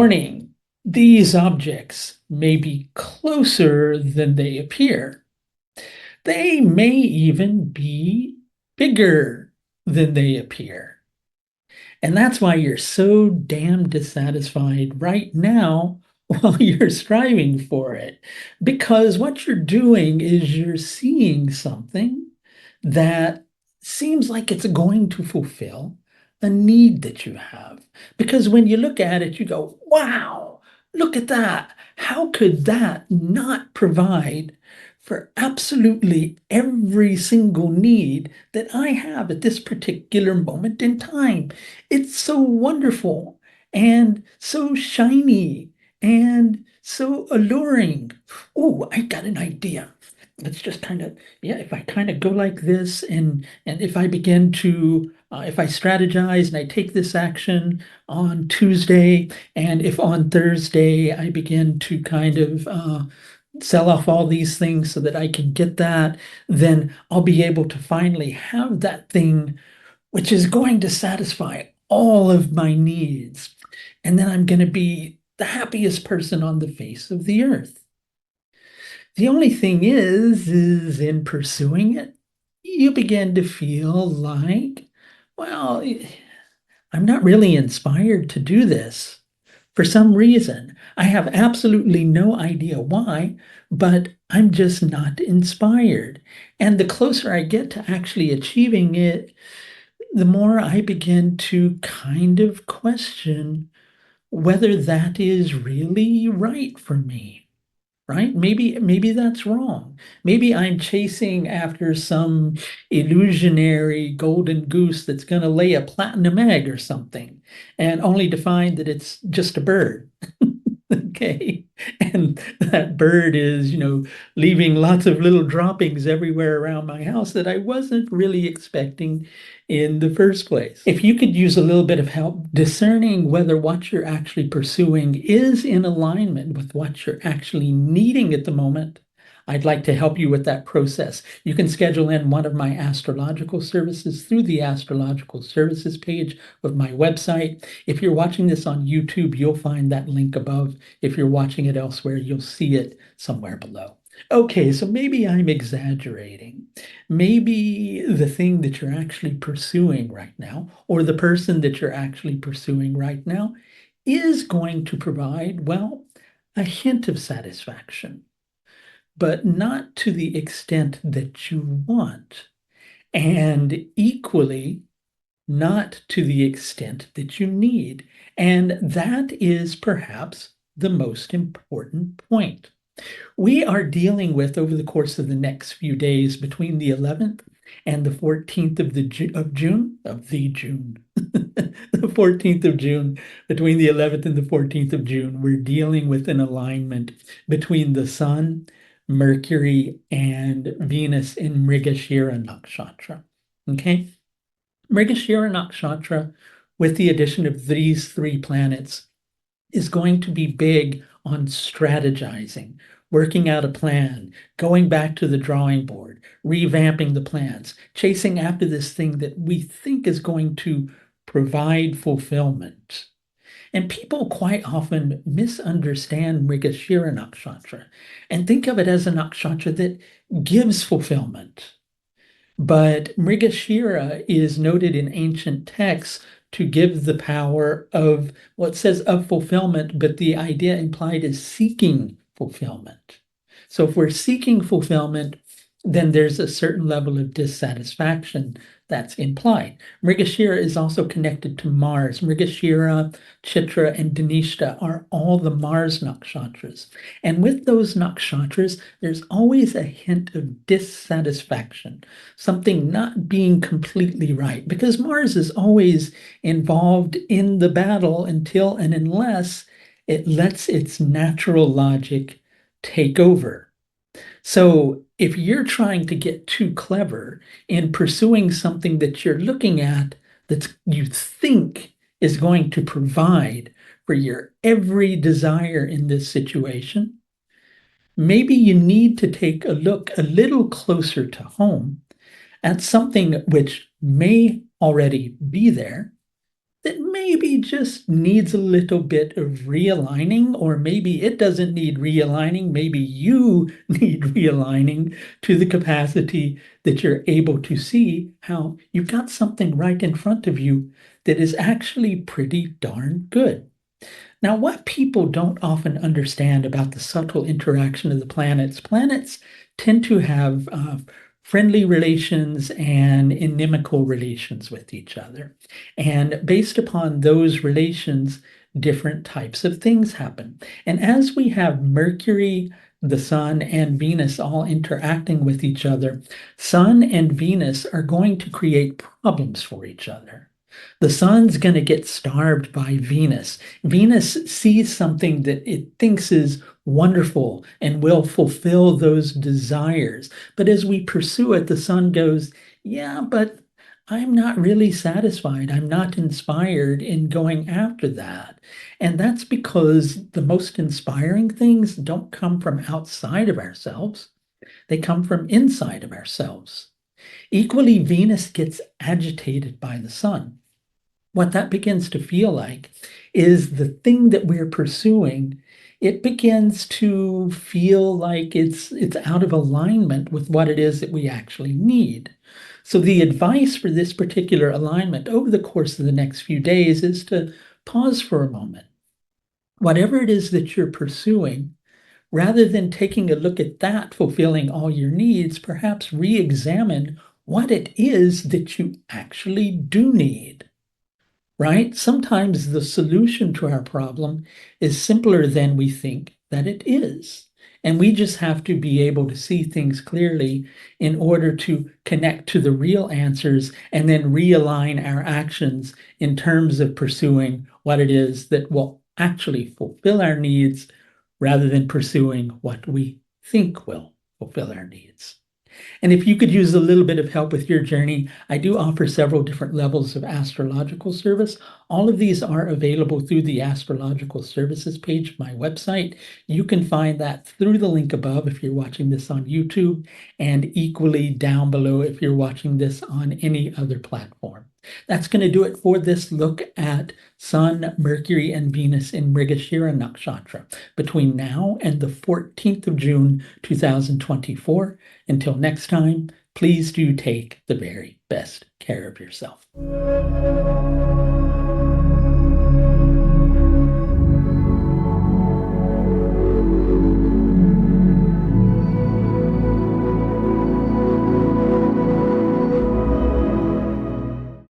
Warning, these objects may be closer than they appear. They may even be bigger than they appear. And that's why you're so damn dissatisfied right now while you're striving for it. Because what you're doing is you're seeing something that seems like it's going to fulfill a need that you have. Because when you look at it, you go, wow, look at that. How could that not provide for absolutely every single need that I have at this particular moment in time? It's so wonderful and so shiny and so alluring. Oh, I got an idea. Let's just kind of, yeah, if I kind of go like this and if I begin to if I strategize and I take this action on Tuesday, and if on Thursday I begin to kind of sell off all these things so that I can get that, then I'll be able to finally have that thing which is going to satisfy all of my needs. And then I'm going to be the happiest person on the face of the earth. The only thing is in pursuing it, you begin to feel like, well, I'm not really inspired to do this for some reason. I have absolutely no idea why, but I'm just not inspired. And the closer I get to actually achieving it, the more I begin to kind of question whether that is really right for me, right? Maybe that's wrong. Maybe I'm chasing after some illusionary golden goose that's going to lay a platinum egg or something, and only to find that it's just a bird. Okay. And that bird is, leaving lots of little droppings everywhere around my house that I wasn't really expecting in the first place. If you could use a little bit of help discerning whether what you're actually pursuing is in alignment with what you're actually needing at the moment, I'd like to help you with that process. You can schedule in one of my astrological services through the astrological services page of my website. If you're watching this on YouTube, you'll find that link above. If you're watching it elsewhere, you'll see it somewhere below. Okay, so maybe I'm exaggerating. Maybe the thing that you're actually pursuing right now, or the person that you're actually pursuing right now, is going to provide, well, a hint of satisfaction, but not to the extent that you want, and equally not to the extent that you need. And that is perhaps the most important point. We are dealing with, over the course of the next few days, between the 11th and the 14th of June, the 14th of June, between the 11th and the 14th of June, we're dealing with an alignment between the Sun, Mercury, and Venus in Mrigasira Nakshatra. Okay? Mrigasira Nakshatra, with the addition of these three planets, is going to be big on strategizing, working out a plan, going back to the drawing board, revamping the plans, chasing after this thing that we think is going to provide fulfillment. And people quite often misunderstand Mrigashira Nakshatra and think of it as a nakshatra that gives fulfillment. But Mrigashira is noted in ancient texts to give the power of, well, it says of fulfillment, but the idea implied is seeking fulfillment. So if we're seeking fulfillment, then there's a certain level of dissatisfaction that's implied. Mrigashira is also connected to Mars. Mrigashira, Chitra, and Dhanishta are all the Mars nakshatras. And with those nakshatras, there's always a hint of dissatisfaction, something not being completely right, because Mars is always involved in the battle until and unless it lets its natural logic take over. So if you're trying to get too clever in pursuing something that you're looking at that you think is going to provide for your every desire in this situation, maybe you need to take a look a little closer to home at something which may already be there that maybe just needs a little bit of realigning, or maybe it doesn't need realigning. Maybe you need realigning to the capacity that you're able to see how you've got something right in front of you that is actually pretty darn good. Now, what people don't often understand about the subtle interaction of the planets tend to have friendly relations and inimical relations with each other. And based upon those relations, different types of things happen. And as we have Mercury, the Sun, and Venus all interacting with each other, Sun and Venus are going to create problems for each other. The Sun's going to get starved by Venus. Venus sees something that it thinks is wonderful and will fulfill those desires. But as we pursue it, the Sun goes, yeah, but I'm not really satisfied. I'm not inspired in going after that. And that's because the most inspiring things don't come from outside of ourselves, they come from inside of ourselves. Equally, Venus gets agitated by the Sun. What that begins to feel like is the thing that we're pursuing, it begins to feel like it's out of alignment with what it is that we actually need. So the advice for this particular alignment over the course of the next few days is to pause for a moment. Whatever it is that you're pursuing, rather than taking a look at that fulfilling all your needs, perhaps re-examine what it is that you actually do need. Right? Sometimes the solution to our problem is simpler than we think that it is. And we just have to be able to see things clearly in order to connect to the real answers and then realign our actions in terms of pursuing what it is that will actually fulfill our needs rather than pursuing what we think will fulfill our needs. And if you could use a little bit of help with your journey, I do offer several different levels of astrological service. All of these are available through the astrological services page of my website. You can find that through the link above if you're watching this on YouTube, and equally down below if you're watching this on any other platform. That's going to do it for this look at Sun, Mercury, and Venus in Mrigasira Nakshatra between now and the 14th of June, 2024. Until next time, please do take the very best care of yourself.